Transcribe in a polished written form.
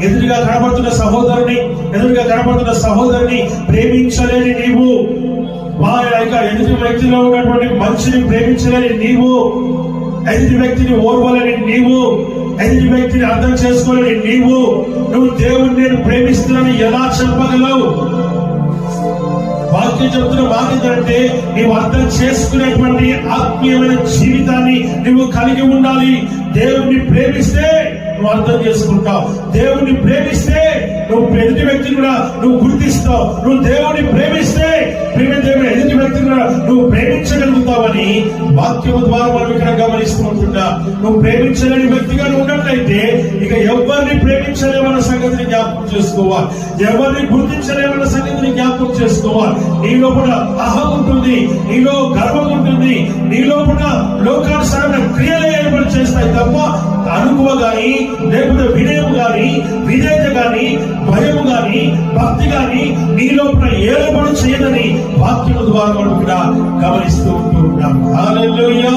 ఎదురుగా కనబడుతున్న సహోదరుని ప్రేమించలేని నీవు, ఎదుటి వ్యక్తిలో ఉన్నటువంటి మనిషిని ప్రేమించలేని నీవు, ఎదుటి వ్యక్తిని ఓర్వలేని నీవు, ఎదుటి వ్యక్తిని అర్థం చేసుకోలేని నువ్వు దేవుణ్ణి నేను ప్రేమిస్తున్నానని ఎలా చెప్పగలవు? వాక్యం చెప్తున్న మాట ఏంటంటే నీవు అర్థం చేసుకునేటువంటి ఆత్మీయమైన జీవితాన్ని నువ్వు కలిగి ఉండాలి. దేవుణ్ణి ప్రేమిస్తే నువ్వు అర్థం చేసుకుంటావు. దేవుణ్ణి ప్రేమిస్తే నువ్వు ఎదుటి వ్యక్తిని కూడా నువ్వు గుర్తిస్తావు. నువ్వు దేవుణ్ణి ప్రేమిస్తే ఎదుటి వ్యక్తిని కూడా నువ్వు ప్రేమించగలుగుతావని వాక్యము ద్వారా మనం ఇక్కడ గమనిస్తూ ఉంటున్నా. నువ్వు ప్రేమించలేని వ్యక్తిగా ఉన్నట్లయితే ఇక ఎవరిని ప్రేమించలేమన్న సంగతిని జ్ఞాపకం చేసుకోవాలి, ఎవరిని గుర్తించలేమన్న సంగతిని జ్ఞాపకం చేసుకోవాలి. నీ లోపల అహం ఉంటుంది, నీలో గర్వం ఉంటుంది, నీ లోపల లోకానుసారమైన క్రియలే ఏర్పాటు చేస్తాయి తప్ప అనుకువ గాని, లేకపోతే వినయము గాని, విధేయత గాని, భయము గాని, భక్తి గాని నీ లోపల ఏర్పాటు చేయదని వాక్యము ద్వారా మనం కూడా గమనిస్తూ ఉంటున్నాం. హల్లెలూయా.